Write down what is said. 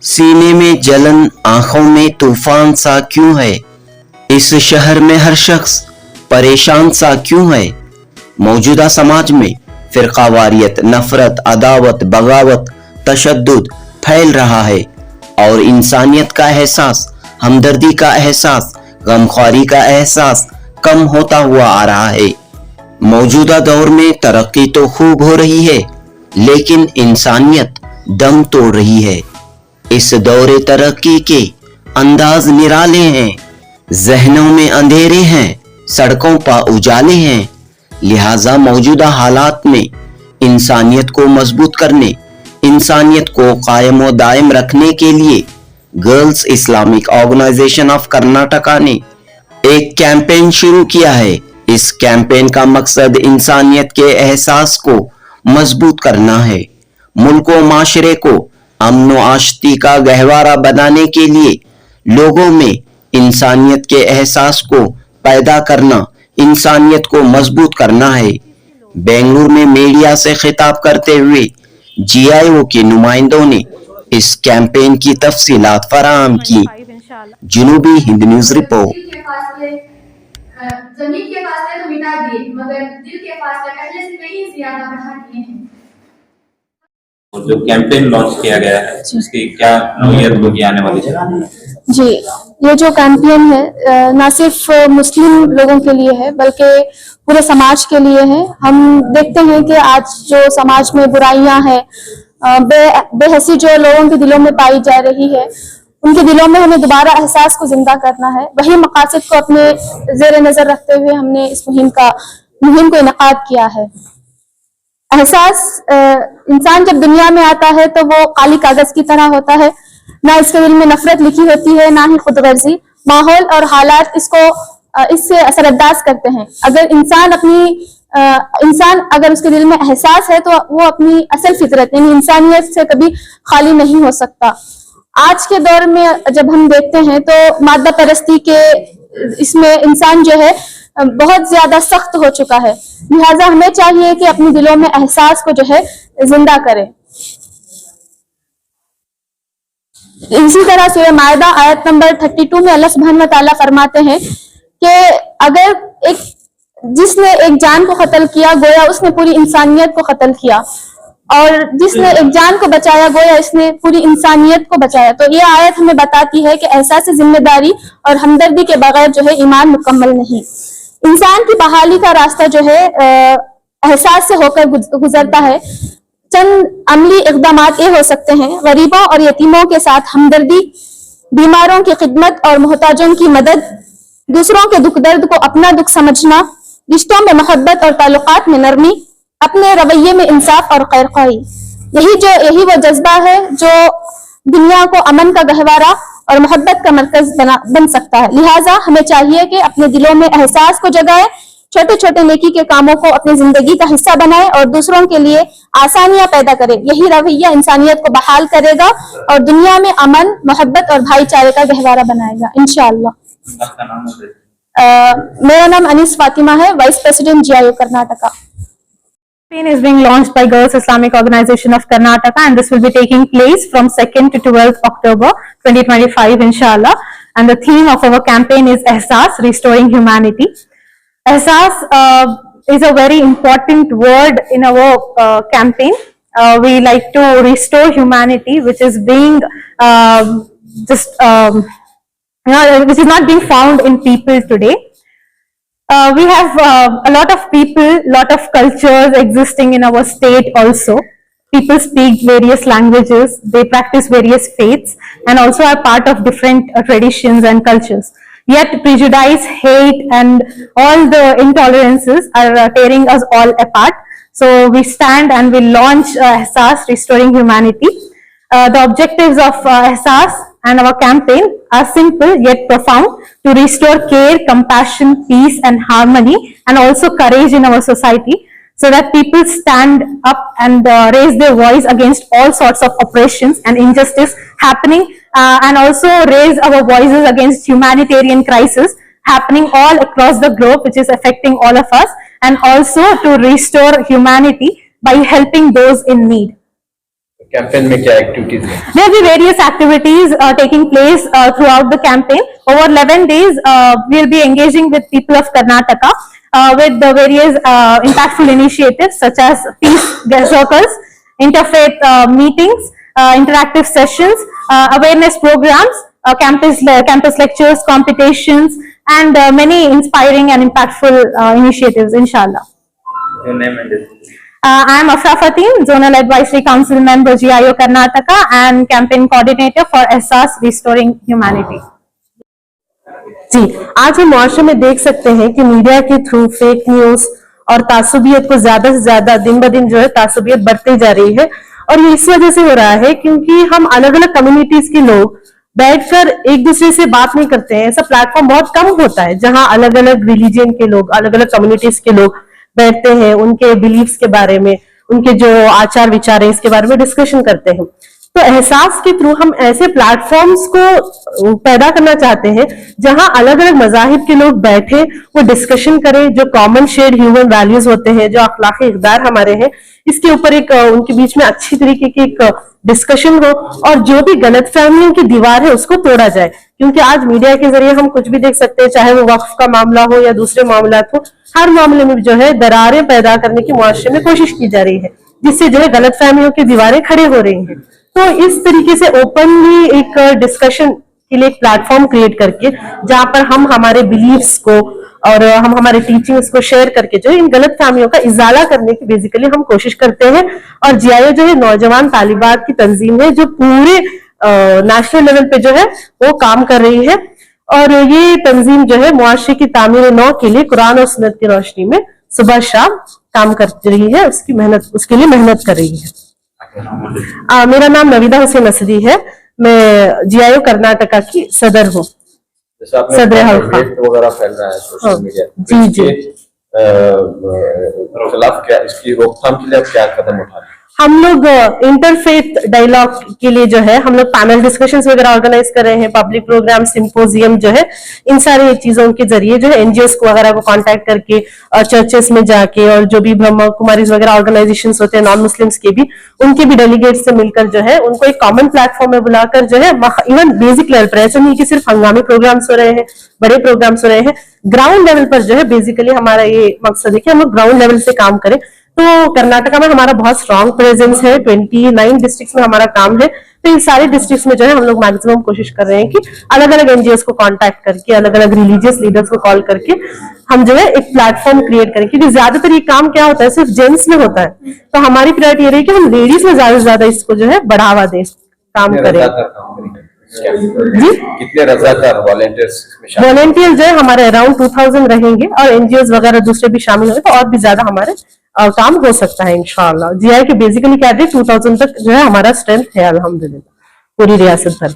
सीने में जलन, आंखों में तूफान सा क्यों है? इस शहर में हर शख्स परेशान सा क्यों है? मौजूदा समाज में फिरकावारियत, नफरत, अदावत, बगावत, तशद्दुद फैल रहा है और इंसानियत का एहसास, हमदर्दी का एहसास, गमख्वारी का एहसास कम होता हुआ आ रहा है। मौजूदा दौर में तरक्की तो खूब हो रही है, लेकिन इंसानियत दम तोड़ रही है। इस दौरे तरक्की के अंदाज निराले हैं, जहनों में अंधेरे हैं, सड़कों पर उजाले हैं। लिहाजा मौजूदा हालात में इंसानियत को मजबूत करने, इंसानियत को कायम व दायम रखने के लिए girls Islamic organisation of Karnataka ने एक कैंपेन शुरू किया है। इस कैंपेन का मकसद इंसानियत के एहसास को मजबूत करना है। मुल्क व माशरे को अमन व आशती का गहवारा बनाने के लिए लोगों में इंसानियत के एहसास को पैदा करना, इंसानियत को मजबूत करना है। बेंगलुरु में मीडिया से खिताब करते हुए GIO के नुमाइंदों ने इस कैंपेन की तफसीलात फराहम की। जनूबी हिंद न्यूज रिपोर्ट। जमीन के फासले तो मिटा दिए, मगर दिल के फासले पहले से कहीं ज्यादा बढ़ा दिए हैं। और जो कैंपेन लॉन्च किया गया है उसकी क्या नौयत होगी आने वाली समय? जी, ये जो कैंपेन है ना सिर्फ मुस्लिम लोगों के लिए है बल्कि पूरे समाज के लिए है। हम देखते हैं कि आज जो समाज में बुराइयां हैं, बेहसी जो लोगों के दिलों में पाई जा रही है, उनके दिलों में हमें दोबारा एहसास को जिंदा करना है। वही मकासद को अपने जेर नजर रखते हुए हमने इस मुहिम को इनकाद किया है। एहसास इंसान जब दुनिया में आता है तो वो काली कागज की तरह होता है, ना इसके दिल में नफरत लिखी होती है, ना ही खुदगर्जी। माहौल और हालात इससे असरअंदाज करते हैं। अगर इंसान अगर उसके दिल में एहसास है तो वो अपनी असल फितरत यानी इंसानियत से कभी खाली नहीं हो सकता। आज के दौर में जब हम देखते हैं तो मादा परस्ती के इसमें इंसान जो है बहुत ज्यादा सख्त हो चुका है। लिहाजा हमें चाहिए कि अपने दिलों में एहसास को जो है जिंदा करें। इसी तरह सूरह माइदा आयत नंबर 32 में अल्लाह सुब्हान व तआला फरमाते हैं कि अगर जिसने एक जान को कत्ल किया गोया उसने पूरी इंसानियत को कत्ल किया, और जिसने एक जान को बचाया गोया इसने पूरी इंसानियत को बचाया। तो ये आयत हमें बताती है कि एहसास जिम्मेदारी और हमदर्दी के बगैर जो है ईमान मुकम्मल नहीं। इंसान की बहाली का रास्ता जो है एहसास से होकर गुजरता है। चंद अमली इक़दामात ये हो सकते हैं: गरीबों और यतीमों के साथ हमदर्दी, बीमारों की खिदमत और मोहताजों की मदद, दूसरों के दुख दर्द को अपना दुख समझना, रिश्तों में मोहब्बत और ताल्लुकात में नरमी, अपने रवैये में इंसाफ और खैरख्वाही। यही वो जज्बा है जो दुनिया को अमन का गहवारा और मोहब्बत का मरकज बन सकता है। लिहाजा हमें चाहिए कि अपने दिलों में एहसास को जगाए, छोटे छोटे नेकी के कामों को अपनी जिंदगी का हिस्सा बनाए और दूसरों के लिए आसानियां पैदा करे। यही रवैया इंसानियत को बहाल करेगा और दुनिया में अमन, मोहब्बत और भाईचारे का गहवारा बनाएगा इंशाअल्लाह। मेरा नाम अनीस फातिमा है, vice president GIO Karnataka. Campaign is being launched by Girls Islamic Organization of Karnataka, and this will be taking place from 2nd to 12th October 2025 inshallah. And the theme of our campaign is Ehsas, restoring humanity. Ehsas is a very important word in our campaign. We like to restore humanity, which is being which is not being found in people today. We have a lot of people, lot of cultures existing in our state also. People speak various languages, they practice various faiths, and also are part of different traditions and cultures. Yet prejudice, hate, and all the intolerances are tearing us all apart. So we stand and we launch Ehsas, restoring humanity. The objectives of Ehsas and our campaign are simple yet profound: to restore care, compassion, peace and harmony, and also courage in our society, so that people stand up and raise their voice against all sorts of oppressions and injustice happening, and also raise our voices against humanitarian crisis happening all across the globe, which is affecting all of us, and also to restore humanity by helping those in need. Campaign में क्या activities है? There will be various activities taking place throughout the campaign. Over 11 days, we'll be engaging with people of Karnataka with the various impactful initiatives such as peace circles, interfaith meetings, interactive sessions, awareness programs, campus lectures, competitions, and many inspiring and impactful initiatives, inshallah. Your name and designation. I am Afra Fatin, Zonal Advisory Council member, GIO Karnataka, and campaign coordinator for SARS Restoring Humanity. जी, आज हम मुआशरे में देख सकते हैं कि media के through fake news और तासुबियत को ज्यादा से ज्यादा दिन ब दिन जो है तासुबियत बढ़ती जा रही है। और ये इस वजह से हो रहा है क्योंकि हम अलग अलग कम्युनिटीज के लोग बैठकर एक दूसरे से बात नहीं करते हैं। ऐसा प्लेटफॉर्म बहुत कम होता है जहां अलग अलग रिलीजन के लोग, अलग अलग कम्युनिटीज के लोग बैठते हैं, उनके बिलीफ्स के बारे में, उनके जो आचार विचार है इसके बारे में डिस्कशन करते हैं। तो एहसास के थ्रू हम ऐसे प्लेटफॉर्म्स को पैदा करना चाहते हैं जहां अलग अलग मजाहिब के लोग बैठे, वो डिस्कशन करें, जो कॉमन शेयर्ड ह्यूमन वैल्यूज होते हैं, जो अखलाकी इक़दार हमारे हैं, इसके ऊपर एक उनके बीच में अच्छी तरीके की एक डिस्कशन हो और जो भी गलत फहमियों की दीवार है उसको तोड़ा जाए। क्योंकि आज मीडिया के जरिए हम कुछ भी देख सकते हैं, चाहे वो वक्फ का मामला हो या दूसरे मामला हो, हर मामले में जो है दरारें पैदा करने की मुआशरे में कोशिश की जा रही है, जिससे जो है गलत फहमियों की दीवारें खड़े हो रही हैं। तो इस तरीके से ओपनली एक डिस्कशन के लिए एक प्लेटफॉर्म क्रिएट करके जहां पर हम हमारे बिलीफ्स को और हम हमारे टीचिंग्स को शेयर करके जो है इन गलत फहमियों का इजाला करने की बेसिकली हम कोशिश करते हैं। और जीआईओ जो है नौजवान तालिबात की तंजीम है जो पूरे नेशनल लेवल पे जो है वो काम कर रही है। और ये तंजीम जो है मुआशरे की तामीर नौ के लिए कुरान और सुन्नत की रोशनी में सुबह शाम काम कर रही है, उसके लिए मेहनत कर रही है। मेरा नाम नवीदा हुसैन असदी है, मैं जीआईओ कर्नाटका की सदर हूँ। सदर हल्का वगैरह फैल रहा है सोशल मीडिया, जी जी, खिलाफ क्या, इसकी रोकथाम के लिए आप क्या कदम उठा रहे हैं? हम लोग इंटरफेथ डायलॉग के लिए जो है हम लोग पैनल डिस्कशंस वगैरह ऑर्गेनाइज कर रहे हैं, पब्लिक प्रोग्राम, सिंपोजियम जो है, इन सारी चीजों के जरिए जो है एनजीओस को वगैरह को कांटेक्ट करके चर्चेस में जाके और जो भी ब्रह्म कुमारीज वगैरह ऑर्गेनाइजेशंस होते हैं नॉन मुस्लिम्स के भी, उनके भी डेलीगेट से मिलकर जो है उनको एक कॉमन प्लेटफॉर्म में बुलाकर जो है इवन बेसिक लेवल पर, ऐसा नहीं कि सिर्फ हंगामी प्रोग्राम्स हो रहे हैं, बड़े प्रोग्राम्स हो रहे हैं, ग्राउंड लेवल पर जो है बेसिकली हमारा ये मकसद है कि हम लोग ग्राउंड लेवल से काम करें। तो कर्नाटका में हमारा बहुत स्ट्रांग प्रेजेंस है, 29 डिस्ट्रिक्ट्स में हमारा काम है। तो इन सारे डिस्ट्रिक्ट्स में जो है हम लोग मैक्सिमम कोशिश कर रहे हैं कि अलग अलग एनजीओस को कांटेक्ट करके, अलग अलग रिलीजियस लीडर्स को कॉल करके हम जो है एक प्लेटफॉर्म क्रिएट करें। क्योंकि ज्यादातर ये काम क्या होता है, सिर्फ जेंट्स में होता है, तो हमारी प्रायोरिटी ये रही कि हम लेडीज में ज्यादा से ज्यादा इसको जो है बढ़ावा दें, काम करें। जी, कितने रजाकार वॉलेंटियर जो है हमारे अराउंड 2000 रहेंगे और एनजीओस वगैरह दूसरे भी शामिल होंगे, तो और भी ज्यादा हमारे काम हो सकता है इंशाल्लाह। जीआई के बेसिकली क्या है 2000 तक जो है हमारा स्ट्रेंथ है अल्हम्दुलिल्लाह पूरी रियासत भर।